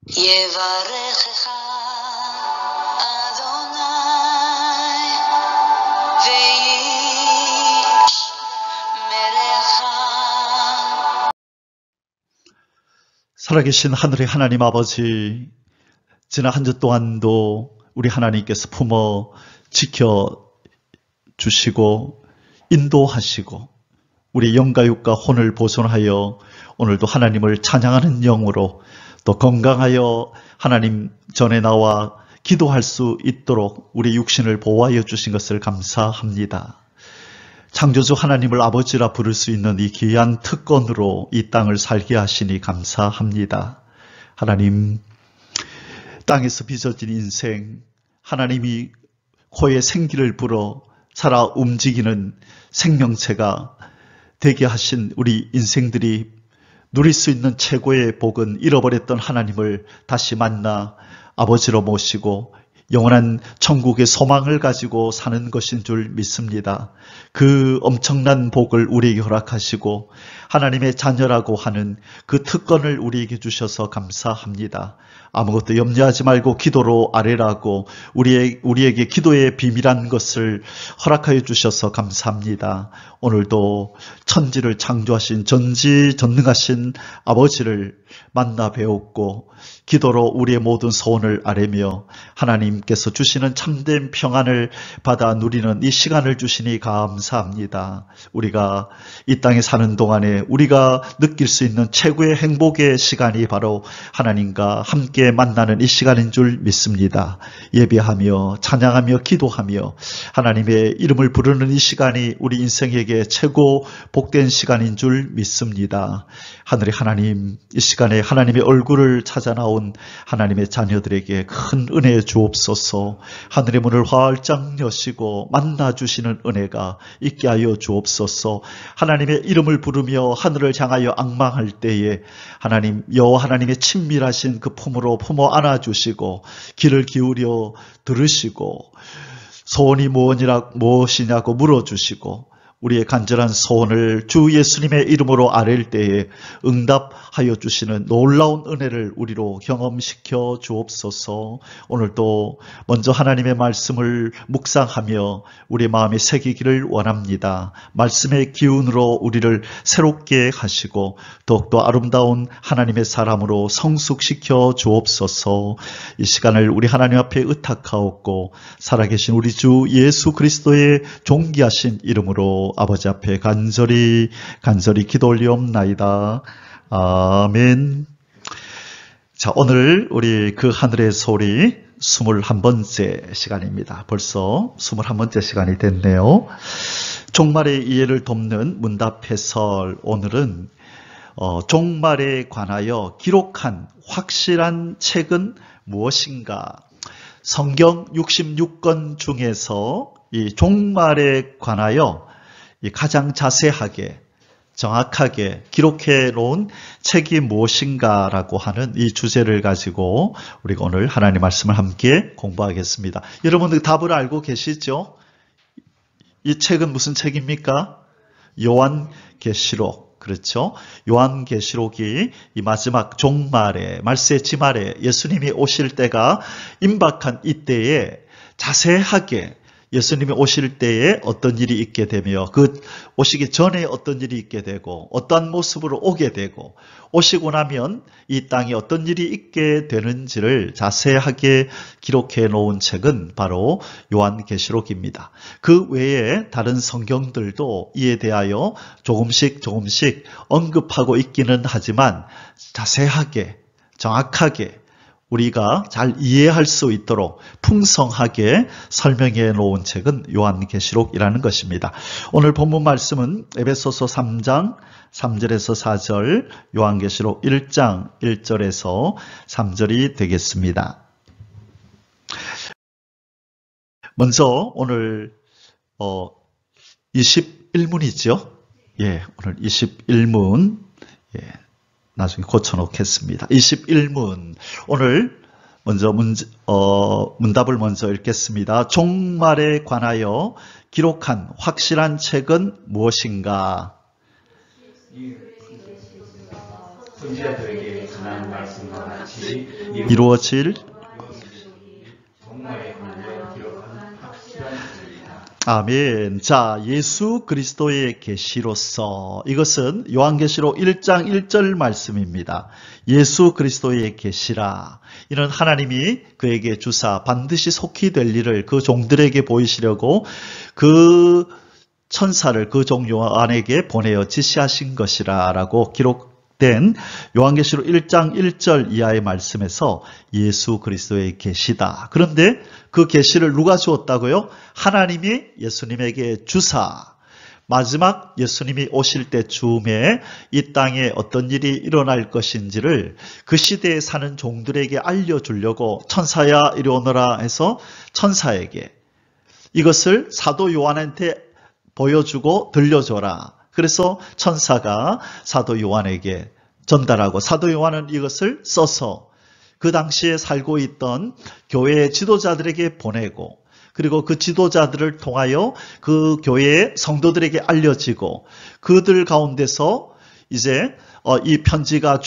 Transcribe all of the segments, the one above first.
יברכך אדוני וישמרך. 살아계신 하늘의 하나님 아버지, 지난 한 주 동안도 우리 하나님께서 품어 지켜주시고 인도하시고 우리 영과 육과 혼을 보존하여 오늘도 하나님을 찬양하는 영으로 또 건강하여 하나님 전에 나와 기도할 수 있도록 우리 육신을 보호하여 주신 것을 감사합니다. 창조주 하나님을 아버지라 부를 수 있는 이 귀한 특권으로 이 땅을 살게 하시니 감사합니다. 하나님, 땅에서 빚어진 인생, 하나님이 코에 생기를 불어 살아 움직이는 생명체가 되게 하신 우리 인생들이 누릴 수 있는 최고의 복은 잃어버렸던 하나님을 다시 만나 아버지로 모시고 영원한 천국의 소망을 가지고 사는 것인 줄 믿습니다. 그 엄청난 복을 우리에게 허락하시고 하나님의 자녀라고 하는 그 특권을 우리에게 주셔서 감사합니다. 아무것도 염려하지 말고 기도로 아뢰라고 우리에게 기도의 비밀한 것을 허락하여 주셔서 감사합니다. 오늘도 천지를 창조하신 전지전능하신 아버지를 만나 배웠고 기도로 우리의 모든 소원을 아뢰며 하나님께서 주시는 참된 평안을 받아 누리는 이 시간을 주시니 감사합니다. 우리가 이 땅에 사는 동안에 우리가 느낄 수 있는 최고의 행복의 시간이 바로 하나님과 함께 만나는 이 시간인 줄 믿습니다. 예배하며 찬양하며 기도하며 하나님의 이름을 부르는 이 시간이 우리 인생에게 최고 복된 시간인 줄 믿습니다. 하늘의 하나님, 이 시간에 하나님의 얼굴을 찾아 나온 하나님의 자녀들에게 큰 은혜 주옵소서. 하늘의 문을 활짝 여시고 만나주시는 은혜가 있게 하여 주옵소서. 하나님의 이름을 부르며 하늘을 향하여 앙망할 때에 하나님, 여호와 하나님의 친밀하신 그 품으로 품어 안아주시고 귀를 기울여 들으시고 소원이 무엇이냐고 물어주시고 우리의 간절한 소원을 주 예수님의 이름으로 아뢰일 때에 응답하여 주시는 놀라운 은혜를 우리로 경험시켜 주옵소서. 오늘도 먼저 하나님의 말씀을 묵상하며 우리 마음에 새기기를 원합니다. 말씀의 기운으로 우리를 새롭게 하시고 더욱더 아름다운 하나님의 사람으로 성숙시켜 주옵소서. 이 시간을 우리 하나님 앞에 의탁하옵고 살아계신 우리 주 예수 그리스도의 존귀하신 이름으로 아버지 앞에 간절히 기도 올리옵나이다. 아멘. 자, 오늘 우리 그 하늘의 소리 21번째 시간입니다. 벌써 21번째 시간이 됐네요. 종말의 이해를 돕는 문답 해설, 오늘은 종말에 관하여 기록한 확실한 책은 무엇인가? 성경 66권 중에서 이 종말에 관하여 가장 자세하게 정확하게 기록해 놓은 책이 무엇인가라고 하는 이 주제를 가지고 우리가 오늘 하나님 말씀을 함께 공부하겠습니다. 여러분들 답을 알고 계시죠? 이 책은 무슨 책입니까? 요한계시록. 그렇죠? 요한계시록이 이 마지막 종말에, 말세 지말에 예수님이 오실 때가 임박한 이때에 자세하게 예수님이 오실 때에 어떤 일이 있게 되며 그 오시기 전에 어떤 일이 있게 되고 어떠한 모습으로 오게 되고 오시고 나면 이 땅에 어떤 일이 있게 되는지를 자세하게 기록해 놓은 책은 바로 요한계시록입니다. 그 외에 다른 성경들도 이에 대하여 조금씩 언급하고 있기는 하지만 자세하게 정확하게 우리가 잘 이해할 수 있도록 풍성하게 설명해 놓은 책은 요한계시록이라는 것입니다. 오늘 본문 말씀은 에베소서 3장 3절에서 4절, 요한계시록 1장 1절에서 3절이 되겠습니다. 먼저 오늘 21문이죠. 예, 오늘 21문. 예. 나중에 고쳐놓겠습니다. 21문. 오늘 먼저 문답을 먼저 읽겠습니다. 종말에 관하여 기록한 확실한 책은 무엇인가? 선지자들에게 전한 말씀과 같이 이루어질 정말의 관련 기록한 확실한 진리다. 아멘. 자, 예수 그리스도의 계시로서 이것은 요한계시록 1장 1절 말씀입니다. 예수 그리스도의 계시라. 이는 하나님이 그에게 주사 반드시 속히 될 일을 그 종들에게 보이시려고 그 천사를 그 종 요한에게 보내어 지시하신 것이라 라고 기록된 요한계시록 1장 1절 이하의 말씀에서 예수 그리스도의 계시다. 그런데 그 계시를 누가 주었다고요? 하나님이 예수님에게 주사 마지막 예수님이 오실 때쯤에 이 땅에 어떤 일이 일어날 것인지를 그 시대에 사는 종들에게 알려주려고 천사야 이리 오너라 해서 천사에게 이것을 사도 요한한테 보여주고 들려줘라. 그래서 천사가 사도 요한에게 전달하고 사도 요한은 이것을 써서 그 당시에 살고 있던 교회의 지도자들에게 보내고 그리고 그 지도자들을 통하여 그 교회의 성도들에게 알려지고 그들 가운데서 이제 이 편지가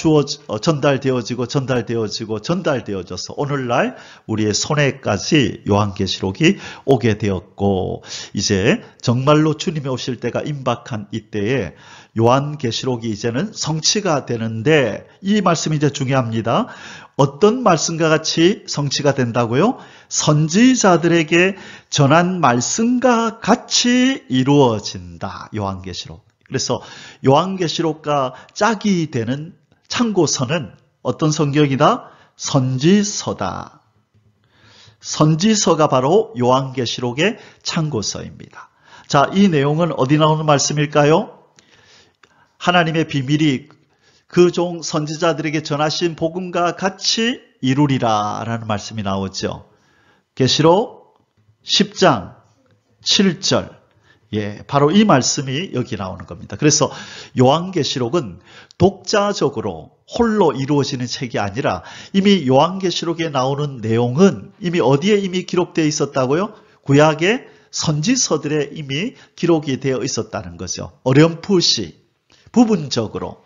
전달되어져서 오늘날 우리의 손에까지 요한계시록이 오게 되었고 이제 정말로 주님이 오실 때가 임박한 이때에 요한계시록이 이제는 성취가 되는데 이 말씀이 이제 중요합니다. 어떤 말씀과 같이 성취가 된다고요? 선지자들에게 전한 말씀과 같이 이루어진다. 요한계시록. 그래서 요한계시록과 짝이 되는 참고서는 어떤 성경이다? 선지서다. 선지서가 바로 요한계시록의 참고서입니다. 자, 이 내용은 어디 나오는 말씀일까요? 하나님의 비밀이 그 종 선지자들에게 전하신 복음과 같이 이루리라 라는 말씀이 나오죠. 계시록 10장 7절. 예, 바로 이 말씀이 여기 나오는 겁니다. 그래서 요한계시록은 독자적으로 홀로 이루어지는 책이 아니라 이미 요한계시록에 나오는 내용은 이미 어디에 이미 기록되어 있었다고요? 구약의 선지서들에 이미 기록이 되어 있었다는 거죠. 어렴풋이, 부분적으로.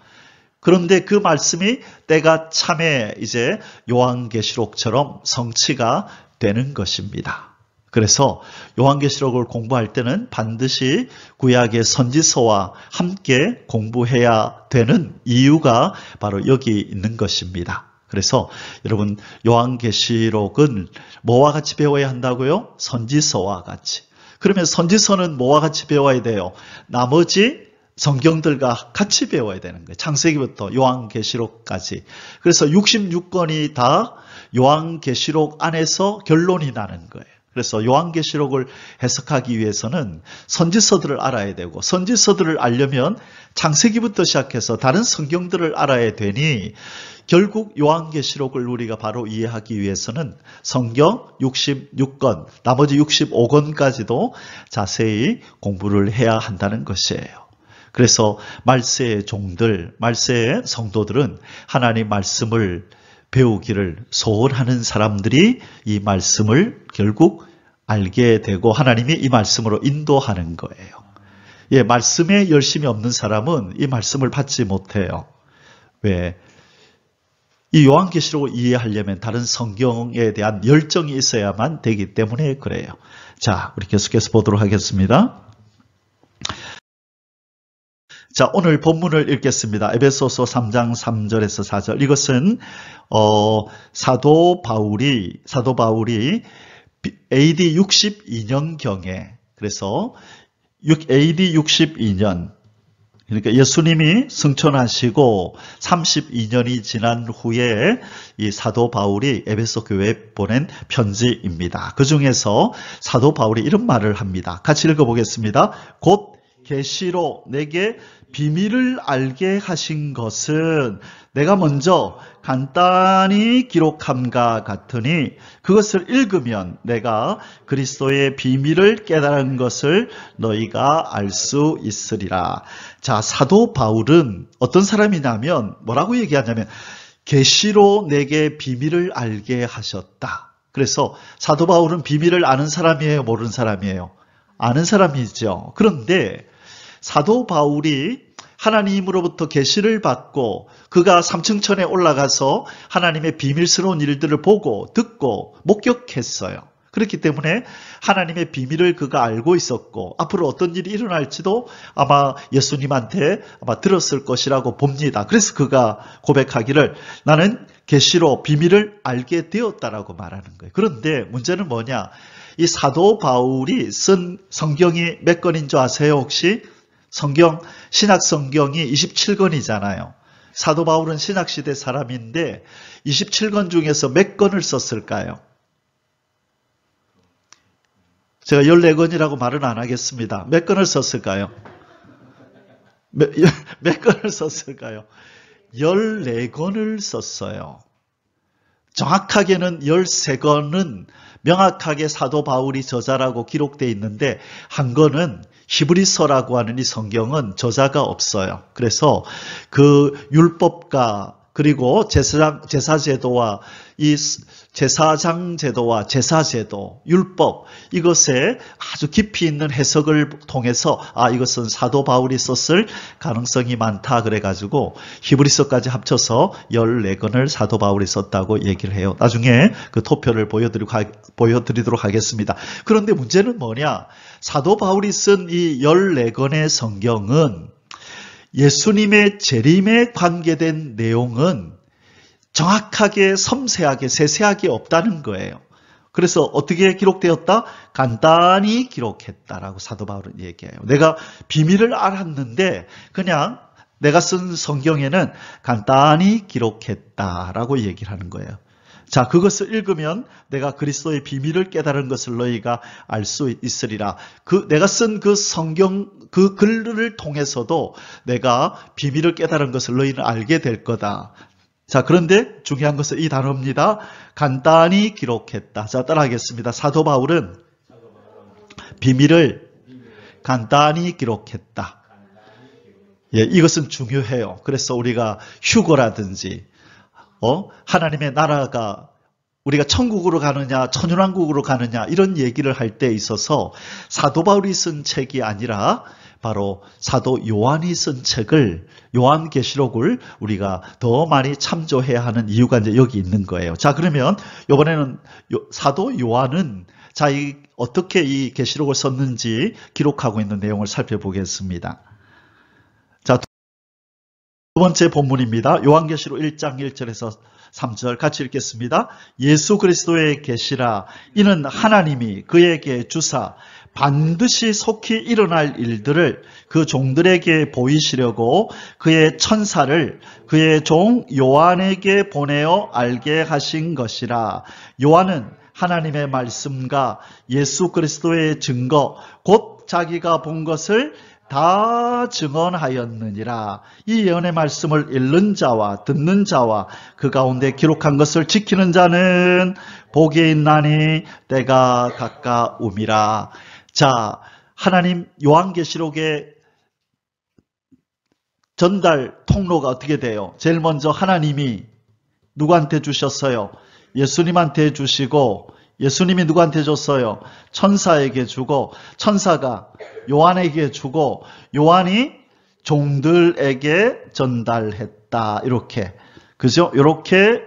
그런데 그 말씀이 때가 참에 이제 요한계시록처럼 성취가 되는 것입니다. 그래서 요한계시록을 공부할 때는 반드시 구약의 선지서와 함께 공부해야 되는 이유가 바로 여기 있는 것입니다. 그래서 여러분 요한계시록은 뭐와 같이 배워야 한다고요? 선지서와 같이. 그러면 선지서는 뭐와 같이 배워야 돼요? 나머지 성경들과 같이 배워야 되는 거예요. 창세기부터 요한계시록까지. 그래서 66권이 다 요한계시록 안에서 결론이 나는 거예요. 그래서 요한계시록을 해석하기 위해서는 선지서들을 알아야 되고 선지서들을 알려면 창세기부터 시작해서 다른 성경들을 알아야 되니 결국 요한계시록을 우리가 바로 이해하기 위해서는 성경 66권, 나머지 65권까지도 자세히 공부를 해야 한다는 것이에요. 그래서 말세의 종들, 말세의 성도들은 하나님 말씀을 배우기를 소원하는 사람들이 이 말씀을 결국 알게 되고 하나님이 이 말씀으로 인도하는 거예요. 예, 말씀에 열심이 없는 사람은 이 말씀을 받지 못해요. 왜? 이 요한계시록을 이해하려면 다른 성경에 대한 열정이 있어야만 되기 때문에 그래요. 자, 우리 계속해서 보도록 하겠습니다. 자, 오늘 본문을 읽겠습니다. 에베소서 3장 3절에서 4절. 이것은 사도 바울이 AD 62년경에 그래서 AD 62년 그러니까 예수님이 승천하시고 32년이 지난 후에 이 사도 바울이 에베소 교회에 보낸 편지입니다. 그 중에서 사도 바울이 이런 말을 합니다. 같이 읽어보겠습니다. 곧 계시로 내게 비밀을 알게 하신 것은 내가 먼저 간단히 기록함과 같으니 그것을 읽으면 내가 그리스도의 비밀을 깨달은 것을 너희가 알 수 있으리라. 자, 사도 바울은 어떤 사람이냐면 뭐라고 얘기하냐면 계시로 내게 비밀을 알게 하셨다. 그래서 사도 바울은 비밀을 아는 사람이에요? 모르는 사람이에요? 아는 사람이죠. 그런데 사도 바울이 하나님으로부터 계시를 받고 그가 삼층천에 올라가서 하나님의 비밀스러운 일들을 보고 듣고 목격했어요. 그렇기 때문에 하나님의 비밀을 그가 알고 있었고 앞으로 어떤 일이 일어날지도 아마 예수님한테 아마 들었을 것이라고 봅니다. 그래서 그가 고백하기를 나는 계시로 비밀을 알게 되었다라고 말하는 거예요. 그런데 문제는 뭐냐? 이 사도 바울이 쓴 성경이 몇 권인 줄 아세요? 혹시? 신약 성경이 27권이잖아요. 사도 바울은 신약시대 사람인데 27권 중에서 몇 권을 썼을까요? 제가 14권이라고 말은 안 하겠습니다. 몇 권을 썼을까요? 몇 권을 썼을까요? 14권을 썼어요. 정확하게는 13권은 명확하게 사도 바울이 저자라고 기록되어 있는데 한 권은 히브리서라고 하는 이 성경은 저자가 없어요. 그래서 그 율법과 그리고 제사제도와 이 제사장 제도와 제사제도, 율법 이것에 아주 깊이 있는 해석을 통해서 이것은 사도 바울이 썼을 가능성이 많다 그래가지고 히브리서까지 합쳐서 14권을 사도 바울이 썼다고 얘기를 해요. 나중에 그 토표를 보여드리도록 하겠습니다. 그런데 문제는 뭐냐? 사도 바울이 쓴 이 14권의 성경은 예수님의 재림에 관계된 내용은 정확하게 섬세하게 세세하게 없다는 거예요. 그래서 어떻게 기록되었다? 간단히 기록했다라고 사도 바울은 얘기해요. 내가 비밀을 알았는데 그냥 내가 쓴 성경에는 간단히 기록했다라고 얘기를 하는 거예요. 자, 그것을 읽으면 내가 그리스도의 비밀을 깨달은 것을 너희가 알 수 있으리라. 내가 쓴 그 성경, 그 글을 통해서도 내가 비밀을 깨달은 것을 너희는 알게 될 거다. 자, 그런데 중요한 것은 이 단어입니다. 간단히 기록했다. 자, 따라하겠습니다. 사도 바울은 비밀을 간단히 기록했다. 예, 이것은 중요해요. 그래서 우리가 휴거라든지 하나님의 나라가 우리가 천국으로 가느냐 천연왕국으로 가느냐 이런 얘기를 할 때 있어서 사도 바울이 쓴 책이 아니라 바로 사도 요한이 쓴 책을 요한계시록을 우리가 더 많이 참조해야 하는 이유가 이제 여기 있는 거예요. 자, 그러면 이번에는 사도 요한은 어떻게 이 계시록을 썼는지 기록하고 있는 내용을 살펴보겠습니다. 자, 두 번째 본문입니다. 요한계시록 1장 1절에서 3절 같이 읽겠습니다. 예수 그리스도의 계시라 이는 하나님이 그에게 주사 반드시 속히 일어날 일들을 그 종들에게 보이시려고 그의 천사를 그의 종 요한에게 보내어 알게 하신 것이라. 요한은 하나님의 말씀과 예수 그리스도의 증거 곧 자기가 본 것을 다 증언하였느니라. 이 예언의 말씀을 읽는 자와 듣는 자와 그 가운데 기록한 것을 지키는 자는 복이 있나니 때가 가까움이라. 자, 하나님 요한계시록의 전달 통로가 어떻게 돼요? 제일 먼저 하나님이 누구한테 주셨어요? 예수님한테 주시고 예수님이 누구한테 줬어요? 천사에게 주고 천사가 요한에게 주고 요한이 종들에게 전달했다. 이렇게. 그죠? 이렇게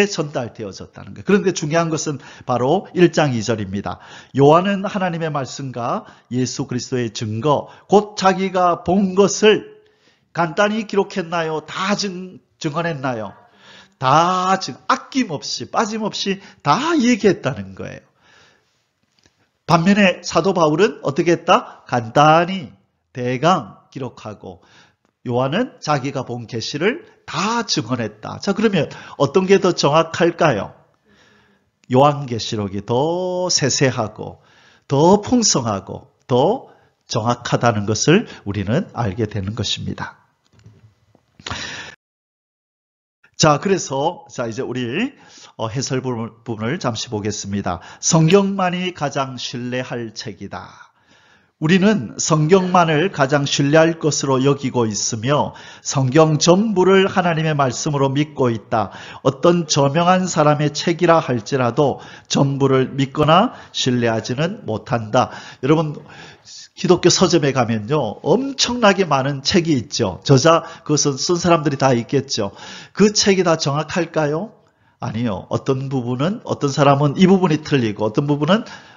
전달되어졌다는 거예요. 그런데 중요한 것은 바로 1장 2절입니다. 요한은 하나님의 말씀과 예수 그리스도의 증거, 곧 자기가 본 것을 간단히 기록했나요? 다 증언했나요? 다 아낌없이 빠짐없이 다 얘기했다는 거예요. 반면에 사도 바울은 어떻게 했다? 간단히 대강 기록하고 요한은 자기가 본 계시를 다 증언했다. 자, 그러면 어떤 게 더 정확할까요? 요한계시록이 더 세세하고 더 풍성하고 더 정확하다는 것을 우리는 알게 되는 것입니다. 자, 그래서 이제 우리 해설 부분을 잠시 보겠습니다. 성경만이 가장 신뢰할 책이다. 우리는 성경만을 가장 신뢰할 것으로 여기고 있으며 성경 전부를 하나님의 말씀으로 믿고 있다. 어떤 저명한 사람의 책이라 할지라도 전부를 믿거나 신뢰하지는 못한다. 여러분, 기독교 서점에 가면요, 엄청나게 많은 책이 있죠. 그것은 쓴 사람들이 다 있겠죠. 그 책이 다 정확할까요? 아니요. 어떤 사람은 이 부분이 틀리고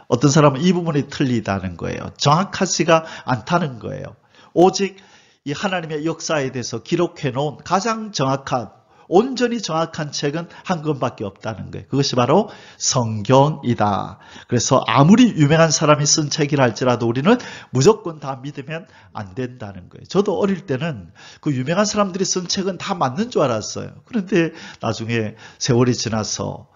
어떤 사람은 이 부분이 틀리다는 거예요. 정확하지가 않다는 거예요. 오직 이 하나님의 역사에 대해서 기록해 놓은 가장 정확한, 온전히 정확한 책은 한 권밖에 없다는 거예요. 그것이 바로 성경이다. 그래서 아무리 유명한 사람이 쓴 책이라 할지라도 우리는 무조건 다 믿으면 안 된다는 거예요. 저도 어릴 때는 그 유명한 사람들이 쓴 책은 다 맞는 줄 알았어요. 그런데 나중에 세월이 지나서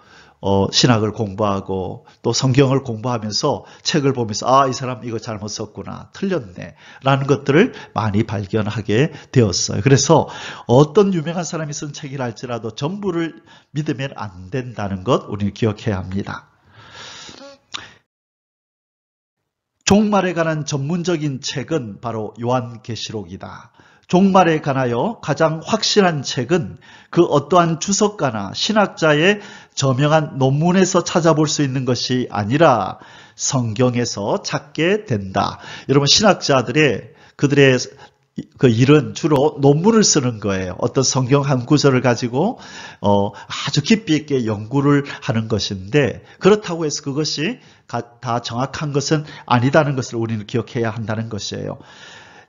신학을 공부하고 또 성경을 공부하면서 책을 보면서 이 사람 이거 잘못 썼구나, 틀렸네 라는 것들을 많이 발견하게 되었어요. 그래서 어떤 유명한 사람이 쓴 책이라 할지라도 전부를 믿으면 안 된다는 것 우리는 기억해야 합니다. 종말에 관한 전문적인 책은 바로 요한계시록이다. 종말에 관하여 가장 확실한 책은 그 어떠한 주석가나 신학자의 저명한 논문에서 찾아볼 수 있는 것이 아니라 성경에서 찾게 된다. 여러분, 그들의 그 일은 주로 논문을 쓰는 거예요. 어떤 성경 한 구절을 가지고 아주 깊이 있게 연구를 하는 것인데, 그렇다고 해서 그것이 다 정확한 것은 아니다는 것을 우리는 기억해야 한다는 것이에요.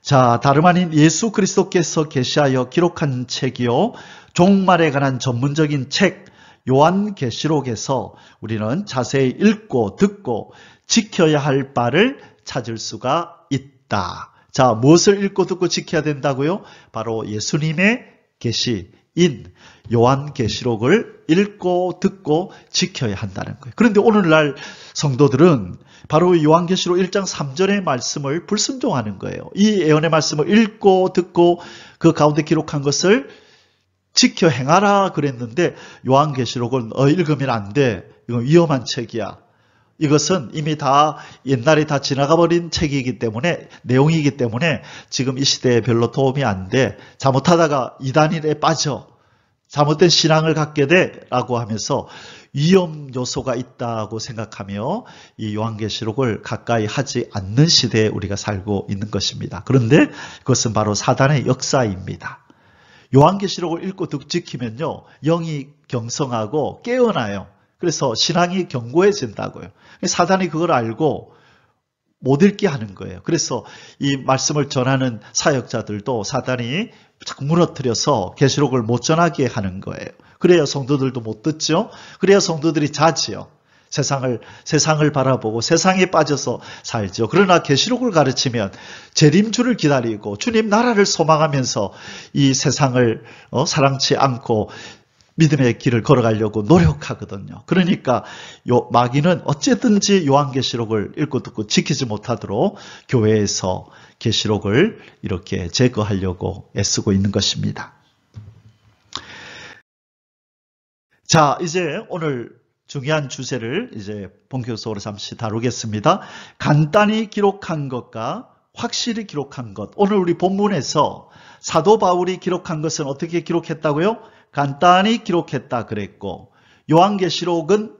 자, 다름 아닌 예수 그리스도께서 계시하여 기록한 책이요, 종말에 관한 전문적인 책 요한계시록에서 우리는 자세히 읽고 듣고 지켜야 할 바를 찾을 수가 있다. 자, 무엇을 읽고 듣고 지켜야 된다고요? 바로 예수님의 계시인 요한계시록을 읽고 듣고 지켜야 한다는 거예요. 그런데 오늘날 성도들은 바로 요한계시록 1장 3절의 말씀을 불순종하는 거예요. 이 예언의 말씀을 읽고 듣고 그 가운데 기록한 것을 지켜 행하라 그랬는데, 요한계시록은 읽으면 안 돼, 이건 위험한 책이야, 이것은 이미 다 옛날에 다 지나가 버린 책이기 때문에, 내용이기 때문에 지금 이 시대에 별로 도움이 안 돼, 잘못하다가 이단일에 빠져, 잘못된 신앙을 갖게 돼 라고 하면서 위험 요소가 있다고 생각하며 이 요한계시록을 가까이 하지 않는 시대에 우리가 살고 있는 것입니다. 그런데 그것은 바로 사단의 역사입니다. 요한계시록을 읽고 듣고 지키면요, 영이 경성하고 깨어나요. 그래서 신앙이 견고해진다고요. 사단이 그걸 알고 못 읽게 하는 거예요. 그래서 이 말씀을 전하는 사역자들도 사단이 자꾸 무너뜨려서 계시록을 못 전하게 하는 거예요. 그래야 성도들도 못 듣죠. 그래야 성도들이 자지요. 세상을 바라보고 세상에 빠져서 살죠. 그러나 계시록을 가르치면 재림주를 기다리고 주님 나라를 소망하면서 이 세상을 사랑치 않고 믿음의 길을 걸어가려고 노력하거든요. 그러니까 마귀는 어쨌든지 요한계시록을 읽고 듣고 지키지 못하도록 교회에서 계시록을 이렇게 제거하려고 애쓰고 있는 것입니다. 자, 이제 오늘 중요한 주제를 이제 본격적으로 잠시 다루겠습니다. 간단히 기록한 것과 확실히 기록한 것. 오늘 우리 본문에서 사도 바울이 기록한 것은 어떻게 기록했다고요? 간단히 기록했다 그랬고, 요한계시록은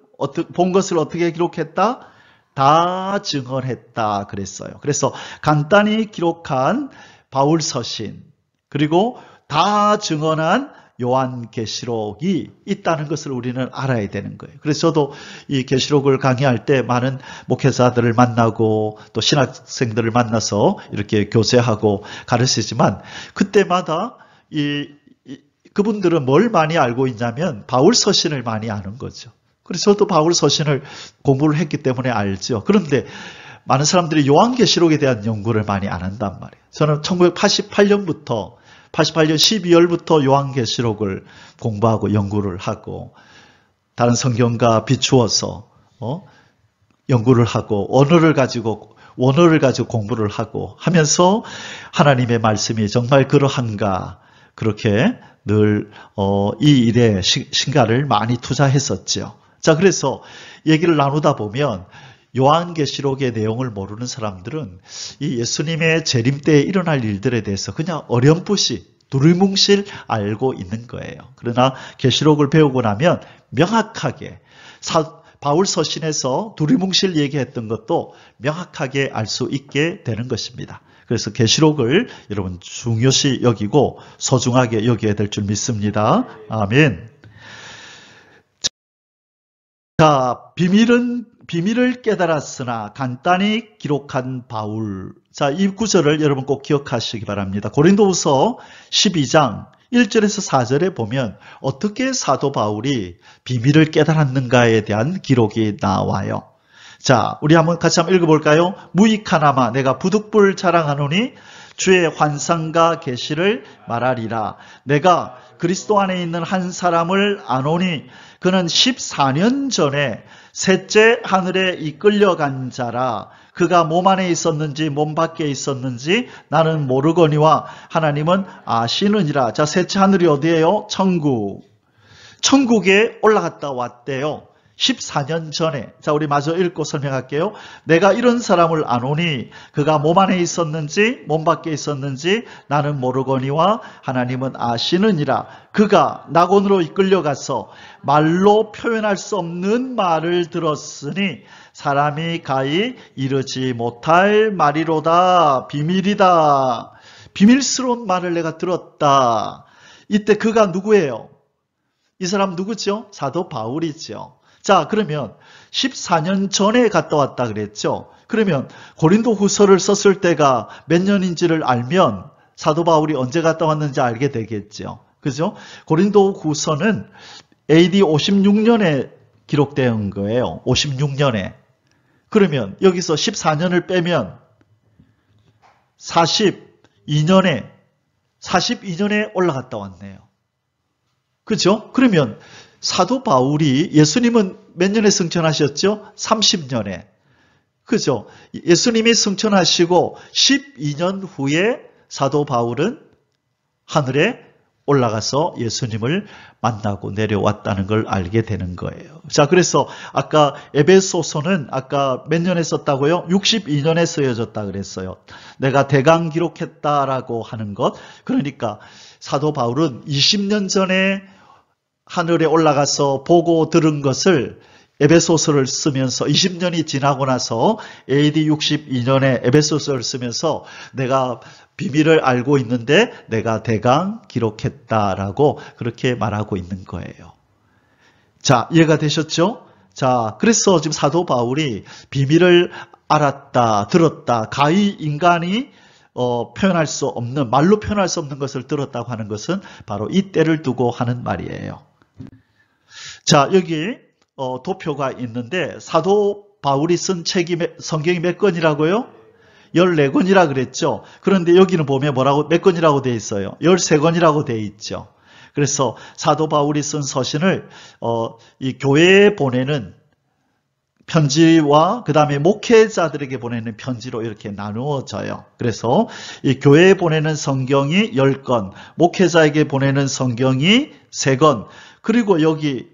본 것을 어떻게 기록했다? 다 증언했다 그랬어요. 그래서 간단히 기록한 바울 서신, 그리고 다 증언한 요한계시록이 있다는 것을 우리는 알아야 되는 거예요. 그래서 저도 이 계시록을 강의할 때 많은 목회자들을 만나고 또 신학생들을 만나서 이렇게 교제하고 가르치지만, 그때마다 그분들은 뭘 많이 알고 있냐면 바울 서신을 많이 아는 거죠. 그래서 저도 바울 서신을 공부를 했기 때문에 알죠. 그런데 많은 사람들이 요한계시록에 대한 연구를 많이 안 한단 말이에요. 저는 1988년 12월부터 요한계시록을 공부하고 연구를 하고, 다른 성경과 비추어서 연구를 하고 원어를 가지고 공부를 하고 하면서 하나님의 말씀이 정말 그러한가, 그렇게 늘 이 일에 신가를 많이 투자했었죠. 자, 그래서 얘기를 나누다 보면 요한계시록의 내용을 모르는 사람들은 이 예수님의 재림 때에 일어날 일들에 대해서 그냥 어렴풋이 두리뭉실 알고 있는 거예요. 그러나 계시록을 배우고 나면 명확하게 바울 서신에서 두리뭉실 얘기했던 것도 명확하게 알 수 있게 되는 것입니다. 그래서 계시록을 여러분 중요시 여기고 소중하게 여겨야 될 줄 믿습니다. 아멘. 자, 비밀을 깨달았으나 간단히 기록한 바울. 자, 이 구절을 여러분 꼭 기억하시기 바랍니다. 고린도후서 12장 1절에서 4절에 보면 어떻게 사도 바울이 비밀을 깨달았는가에 대한 기록이 나와요. 자, 우리 같이 한번 읽어볼까요? 무익하나마 내가 부득불 자랑하노니 주의 환상과 계시를 말하리라. 내가 그리스도 안에 있는 한 사람을 아노니 그는 14년 전에 셋째 하늘에 이끌려간 자라. 그가 몸 안에 있었는지 몸 밖에 있었는지 나는 모르거니와 하나님은 아시느니라. 자, 셋째 하늘이 어디예요? 천국. 천국에 올라갔다 왔대요. 14년 전에. 자, 우리 마저 읽고 설명할게요. 내가 이런 사람을 아노니 그가 몸 안에 있었는지 몸 밖에 있었는지 나는 모르거니와 하나님은 아시느니라. 그가 낙원으로 이끌려가서 말로 표현할 수 없는 말을 들었으니 사람이 가히 이르지 못할 말이로다. 비밀이다. 비밀스러운 말을 내가 들었다. 이때 그가 누구예요? 이 사람 누구죠? 사도 바울이죠. 자, 그러면 14년 전에 갔다 왔다 그랬죠. 그러면 고린도 후서를 썼을 때가 몇 년인지를 알면 사도 바울이 언제 갔다 왔는지 알게 되겠죠. 그죠? 고린도 후서는 AD 56년에 기록된 거예요. 56년에. 그러면 여기서 14년을 빼면 42년에 올라갔다 왔네요. 그죠? 그러면 사도 바울이 예수님은 몇 년에 승천하셨죠? 30년에. 그죠? 예수님이 승천하시고 12년 후에 사도 바울은 하늘에 올라가서 예수님을 만나고 내려왔다는 걸 알게 되는 거예요. 자, 그래서 아까 에베소서는 아까 몇 년에 썼다고요? 62년에 쓰여졌다 그랬어요. 내가 대강 기록했다라고 하는 것. 그러니까 사도 바울은 20년 전에 하늘에 올라가서 보고 들은 것을 에베소서를 쓰면서 20년이 지나고 나서 AD 62년에 에베소서를 쓰면서 내가 비밀을 알고 있는데 내가 대강 기록했다라고 그렇게 말하고 있는 거예요. 자, 이해가 되셨죠? 자, 그래서 지금 사도 바울이 비밀을 알았다, 들었다, 가히 인간이 표현할 수 없는, 말로 표현할 수 없는 것을 들었다고 하는 것은 바로 이 때를 두고 하는 말이에요. 자, 여기 도표가 있는데 사도 바울이 쓴 책이 성경이 몇 권이라고요? 14권이라 그랬죠. 그런데 여기는 보면 뭐라고 몇 권이라고 되어 있어요? 13권이라고 되어 있죠. 그래서 사도 바울이 쓴 서신을 이 교회에 보내는 편지와 그 다음에 목회자들에게 보내는 편지로 이렇게 나누어져요. 그래서 이 교회에 보내는 성경이 10권, 목회자에게 보내는 성경이 3권, 그리고 여기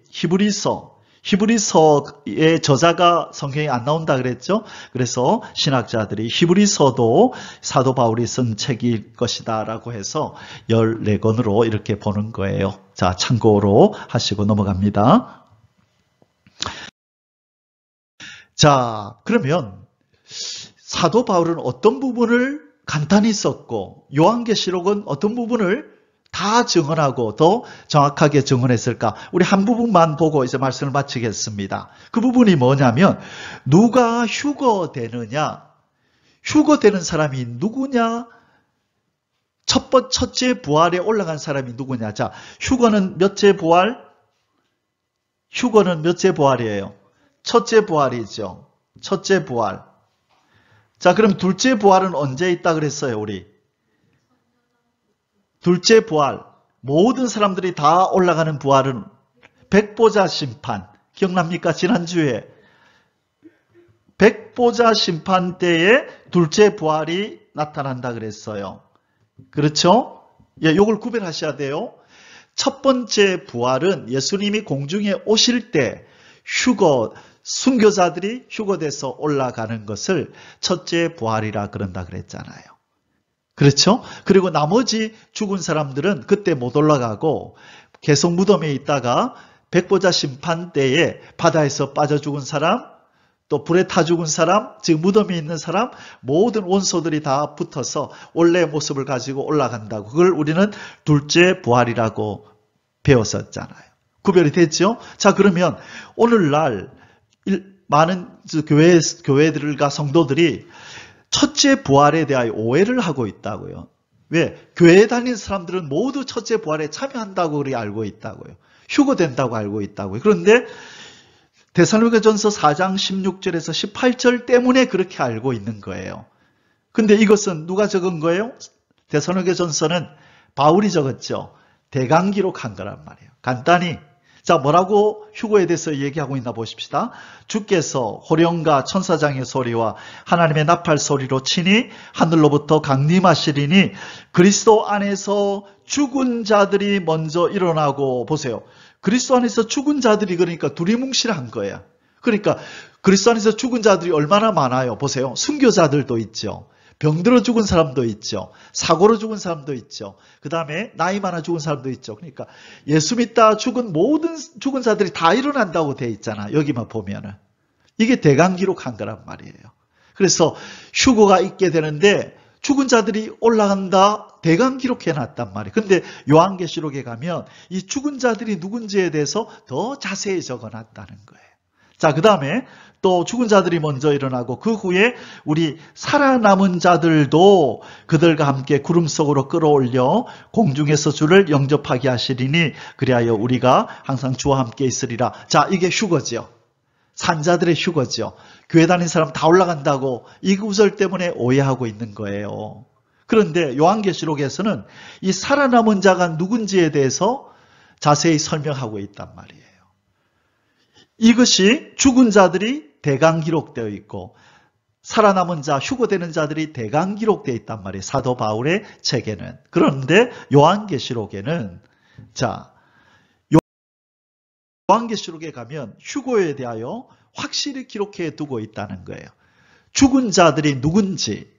히브리서의 저자가 성경에 안 나온다 그랬죠. 그래서 신학자들이 히브리서도 사도 바울이 쓴 책일 것이다 라고 해서 14권으로 이렇게 보는 거예요. 자, 참고로 하시고 넘어갑니다. 자, 그러면 사도 바울은 어떤 부분을 간단히 썼고 요한계시록은 어떤 부분을 다 증언하고 더 정확하게 증언했을까? 우리 한 부분만 보고 이제 말씀을 마치겠습니다. 그 부분이 뭐냐면 누가 휴거되느냐? 휴거되는 사람이 누구냐? 첫째 부활에 올라간 사람이 누구냐? 자, 휴거는 몇째 부활? 휴거는 몇째 부활이에요? 첫째 부활이죠. 첫째 부활. 자, 그럼 둘째 부활은 언제 있다 그랬어요, 우리? 둘째 부활, 모든 사람들이 다 올라가는 부활은 백보자 심판, 기억납니까? 지난주에 백보자 심판 때에 둘째 부활이 나타난다 그랬어요. 그렇죠? 예, 요걸 구별하셔야 돼요. 첫 번째 부활은 예수님이 공중에 오실 때 휴거, 순교자들이 휴거돼서 올라가는 것을 첫째 부활이라 그런다 그랬잖아요. 그렇죠? 그리고 나머지 죽은 사람들은 그때 못 올라가고 계속 무덤에 있다가 백보자 심판 때에 바다에서 빠져 죽은 사람, 또 불에 타 죽은 사람, 즉 무덤에 있는 사람, 모든 원소들이 다 붙어서 원래의 모습을 가지고 올라간다고. 그걸 우리는 둘째 부활이라고 배웠었잖아요. 구별이 됐죠? 자, 그러면 오늘날 많은 교회들과 성도들이 첫째 부활에 대하여 오해를 하고 있다고요. 왜? 교회 다니는 사람들은 모두 첫째 부활에 참여한다고 그렇게 알고 있다고요. 휴거된다고 알고 있다고요. 그런데 데살로니가전서 4장 16절에서 18절 때문에 그렇게 알고 있는 거예요. 근데 이것은 누가 적은 거예요? 데살로니가전서는 바울이 적었죠. 대강 기록한 거란 말이에요. 간단히 자, 뭐라고 휴거에 대해서 얘기하고 있나 보십시다. 주께서 호령과 천사장의 소리와 하나님의 나팔 소리로 치니 하늘로부터 강림하시리니 그리스도 안에서 죽은 자들이 먼저 일어나고. 보세요. 그리스도 안에서 죽은 자들이 그러니까 두리뭉실한 거예요. 그러니까 그리스도 안에서 죽은 자들이 얼마나 많아요. 보세요. 순교자들도 있죠. 병들어 죽은 사람도 있죠. 사고로 죽은 사람도 있죠. 그 다음에 나이 많아 죽은 사람도 있죠. 그러니까 예수 믿다 죽은 모든 죽은 자들이 다 일어난다고 돼 있잖아. 여기만 보면은. 이게 대강 기록한 거란 말이에요. 그래서 휴거가 있게 되는데 죽은 자들이 올라간다 대강 기록해 놨단 말이에요. 근데 요한계시록에 가면 이 죽은 자들이 누군지에 대해서 더 자세히 적어 놨다는 거예요. 자, 그 다음에 또 죽은 자들이 먼저 일어나고 그 후에 우리 살아남은 자들도 그들과 함께 구름 속으로 끌어올려 공중에서 주를 영접하게 하시리니 그리하여 우리가 항상 주와 함께 있으리라. 자, 이게 휴거죠. 산자들의 휴거죠. 교회 다니는 사람 다 올라간다고 이 구절 때문에 오해하고 있는 거예요. 그런데 요한계시록에서는 이 살아남은 자가 누군지에 대해서 자세히 설명하고 있단 말이에요. 이것이 죽은 자들이 대강 기록되어 있고 살아남은 자, 휴거되는 자들이 대강 기록되어 있단 말이에요. 사도 바울의 책에는. 그런데 요한계시록에는 자, 요한계시록에 가면 휴거에 대하여 확실히 기록해 두고 있다는 거예요. 죽은 자들이 누군지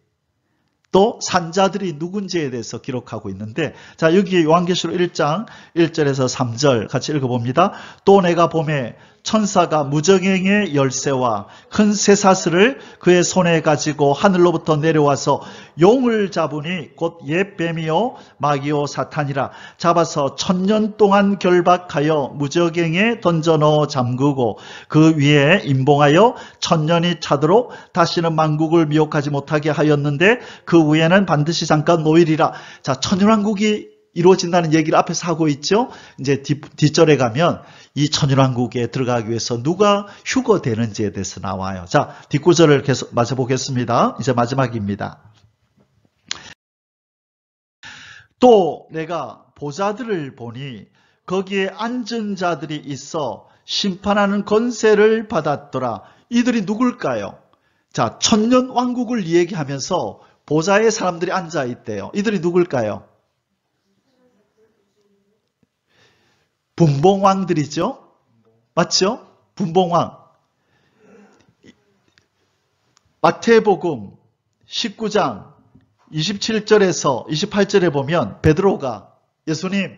또 산자들이 누군지에 대해서 기록하고 있는데 자, 여기 요한계시록 1장 1절에서 3절 같이 읽어봅니다. 또 내가 보매 천사가 무저갱의 열쇠와 큰 쇠사슬을 그의 손에 가지고 하늘로부터 내려와서 용을 잡으니 곧 옛뱀이요 마귀요 사탄이라. 잡아서 1000년 동안 결박하여 무저갱에 던져 넣어 잠그고 그 위에 임봉하여 1000년이 차도록 다시는 만국을 미혹하지 못하게 하였는데 그 위에는 반드시 잠깐 놓이리라. 자, 천년왕국이 이루어진다는 얘기를 앞에서 하고 있죠. 이제 뒷절에 가면 이 천년왕국에 들어가기 위해서 누가 휴거되는지에 대해서 나와요. 자, 뒷구절을 계속 맞춰보겠습니다. 이제 마지막입니다. 또 내가 보좌들을 보니 거기에 앉은 자들이 있어 심판하는 권세를 받았더라. 이들이 누굴까요? 자, 천년왕국을 얘기하면서 보좌에 사람들이 앉아 있대요. 이들이 누굴까요? 분봉왕들이죠? 맞죠? 분봉왕. 마태복음 19장 27절에서 28절에 보면 베드로가 예수님,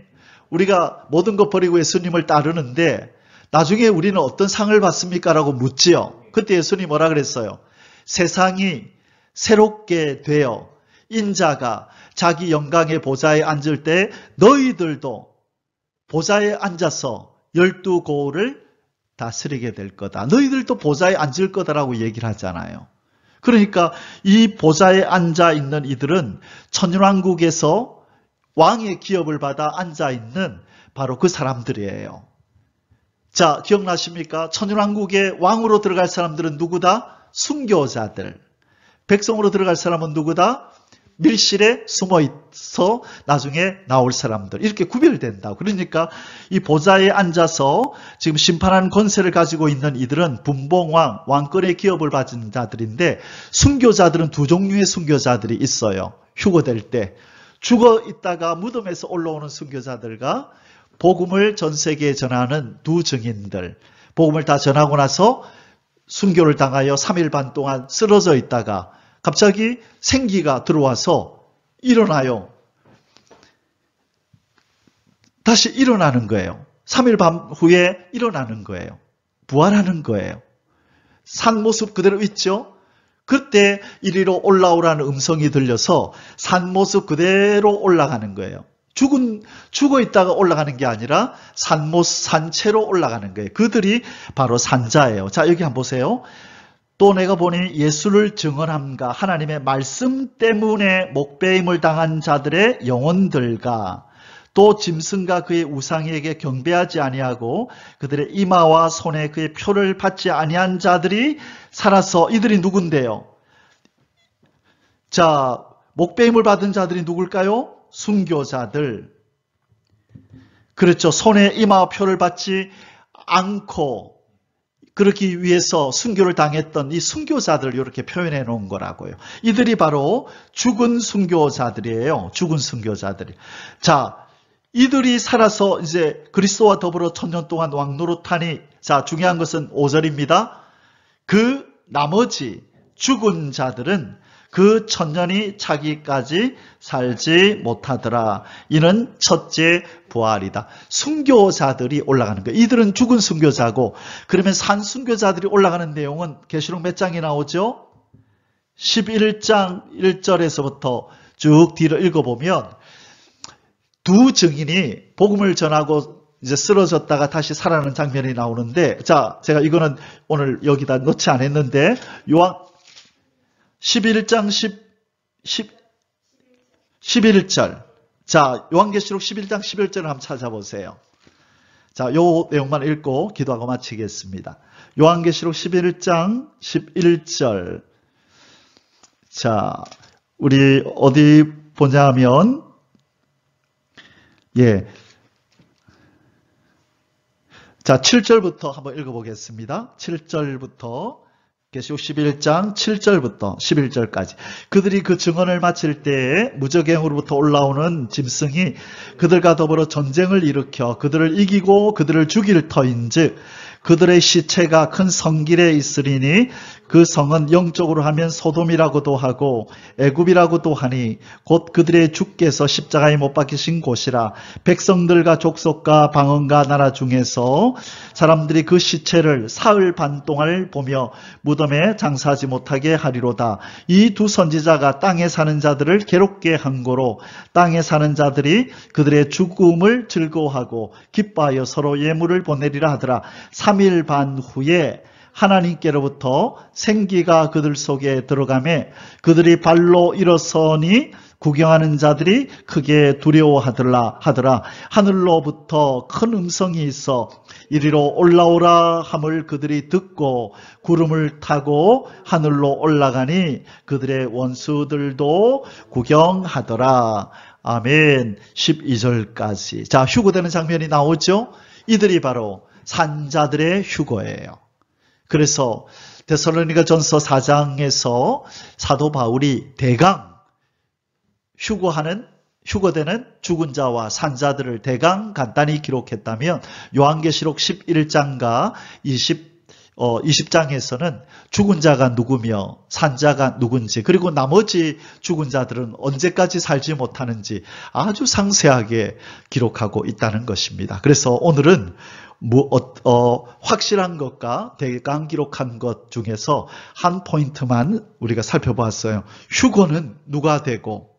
우리가 모든 것 버리고 예수님을 따르는데 나중에 우리는 어떤 상을 받습니까? 라고 묻지요. 그때 예수님 뭐라 그랬어요? 세상이 새롭게 되어 인자가 자기 영광의 보좌에 앉을 때 너희들도 보좌에 앉아서 12고을을 다스리게 될 거다. 너희들도 보좌에 앉을 거다라고 얘기를 하잖아요. 그러니까 이 보좌에 앉아 있는 이들은 천년왕국에서 왕의 기업을 받아 앉아 있는 바로 그 사람들이에요. 자, 기억나십니까? 천년왕국의 왕으로 들어갈 사람들은 누구다? 순교자들. 백성으로 들어갈 사람은 누구다? 밀실에 숨어 있어 나중에 나올 사람들. 이렇게 구별된다. 그러니까 이 보좌에 앉아서 지금 심판하는 권세를 가지고 있는 이들은 분봉왕, 왕권의 기업을 받은 자들인데 순교자들은 두 종류의 순교자들이 있어요. 휴거될 때. 죽어 있다가 무덤에서 올라오는 순교자들과 복음을 전 세계에 전하는 두 증인들. 복음을 다 전하고 나서 순교를 당하여 3일 반 동안 쓰러져 있다가 갑자기 생기가 들어와서 일어나요. 다시 일어나는 거예요. 3일 반 후에 일어나는 거예요. 부활하는 거예요. 산 모습 그대로 있죠? 그때 이리로 올라오라는 음성이 들려서 산 모습 그대로 올라가는 거예요. 죽어 있다가 올라가는 게 아니라 산채로 올라가는 거예요. 그들이 바로 산자예요. 자, 여기 한번 보세요. 또 내가 보니 예수를 증언함과 하나님의 말씀 때문에 목배임을 당한 자들의 영혼들과 또 짐승과 그의 우상에게 경배하지 아니하고 그들의 이마와 손에 그의 표를 받지 아니한 자들이 살아서 이들이 누군데요? 자, 목배임을 받은 자들이 누굴까요? 순교자들. 그렇죠. 손에 이마와 표를 받지 않고 그러기 위해서 순교를 당했던 이 순교자들을 이렇게 표현해 놓은 거라고요. 이들이 바로 죽은 순교자들이에요. 죽은 순교자들이. 자, 이들이 살아서 이제 그리스도와 더불어 1000년 동안 왕노릇하니, 자, 중요한 것은 5절입니다. 그 나머지 죽은 자들은 그 1000년이 차기까지 살지 못하더라. 이는 첫째 부활이다. 순교자들이 올라가는 거예요. 이들은 죽은 순교자고, 그러면 산 순교자들이 올라가는 내용은 계시록 몇 장이 나오죠? 11장 1절에서부터 쭉 뒤를 읽어보면 두 증인이 복음을 전하고 이제 쓰러졌다가 다시 살아나는 장면이 나오는데, 자, 제가 이거는 오늘 여기다 넣지 않았는데, 요한 11장 11절. 자, 요한계시록 11장 11절을 한번 찾아보세요. 자, 요 내용만 읽고 기도하고 마치겠습니다. 요한계시록 11장 11절. 자, 우리 어디 보냐면, 예. 자, 7절부터 한번 읽어보겠습니다. 7절부터, 계시록 11장 7절부터 11절까지. 그들이 그 증언을 마칠 때에 무저갱으로부터 올라오는 짐승이 그들과 더불어 전쟁을 일으켜 그들을 이기고 그들을 죽일 터인즉 그들의 시체가 큰 성길에 있으리니 그 성은 영적으로 하면 소돔이라고도 하고 애굽이라고도 하니 곧 그들의 주께서 십자가에 못 박히신 곳이라. 백성들과 족속과 방언과 나라 중에서 사람들이 그 시체를 사흘 반 동안 보며 무덤에 장사하지 못하게 하리로다. 이 두 선지자가 땅에 사는 자들을 괴롭게 한 고로 땅에 사는 자들이 그들의 죽음을 즐거워하고 기뻐하여 서로 예물을 보내리라 하더라. 3일 반 후에 하나님께로부터 생기가 그들 속에 들어가매 그들이 발로 일어서니 구경하는 자들이 크게 두려워하더라. 하늘로부터 큰 음성이 있어 이리로 올라오라 함을 그들이 듣고 구름을 타고 하늘로 올라가니 그들의 원수들도 구경하더라. 아멘. 12절까지. 자, 휴거되는 장면이 나오죠? 이들이 바로 산자들의 휴거예요. 그래서 데살로니가전서 4장에서 사도 바울이 대강 휴거되는 죽은 자와 산자들을 대강 간단히 기록했다면 요한계시록 11장과 20장에서는 죽은 자가 누구며 산자가 누군지 그리고 나머지 죽은 자들은 언제까지 살지 못하는지 아주 상세하게 기록하고 있다는 것입니다. 그래서 오늘은 확실한 것과 대강 기록한 것 중에서 한 포인트만 우리가 살펴보았어요. 휴거는 누가 되고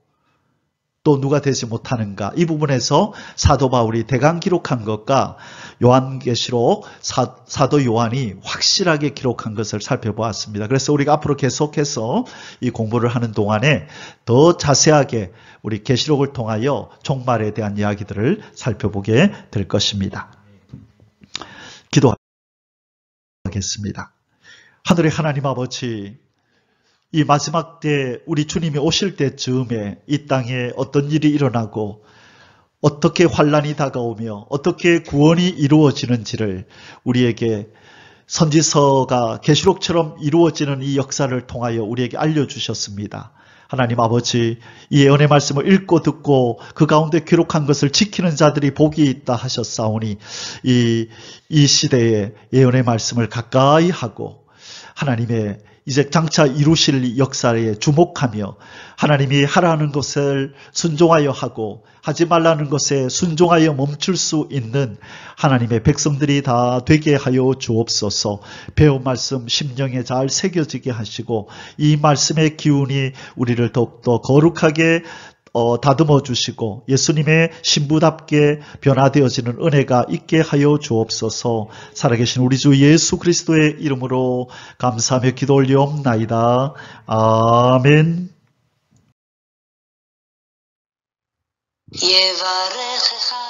또 누가 되지 못하는가, 이 부분에서 사도 바울이 대강 기록한 것과 요한계시록 사도 요한이 확실하게 기록한 것을 살펴보았습니다. 그래서 우리가 앞으로 계속해서 이 공부를 하는 동안에 더 자세하게 우리 계시록을 통하여 종말에 대한 이야기들을 살펴보게 될 것입니다. 기도하겠습니다. 하늘의 하나님 아버지, 이 마지막 때 우리 주님이 오실 때쯤에 이 땅에 어떤 일이 일어나고 어떻게 환난이 다가오며 어떻게 구원이 이루어지는지를 우리에게 선지서가 계시록처럼 이루어지는 이 역사를 통하여 우리에게 알려주셨습니다. 하나님 아버지, 이 예언의 말씀을 읽고 듣고 그 가운데 기록한 것을 지키는 자들이 복이 있다 하셨사오니 이 시대에 예언의 말씀을 가까이 하고 하나님의 이제 장차 이루실 역사에 주목하며 하나님이 하라는 것을 순종하여 하고 하지 말라는 것에 순종하여 멈출 수 있는 하나님의 백성들이 다 되게 하여 주옵소서. 배운 말씀 심령에 잘 새겨지게 하시고 이 말씀의 기운이 우리를 더욱더 거룩하게 다듬어 주시고 예수님의 신부답게 변화되어지는 은혜가 있게 하여 주옵소서. 살아계신 우리 주 예수 그리스도의 이름으로 감사하며 기도 올리옵나이다. 아멘. יברכך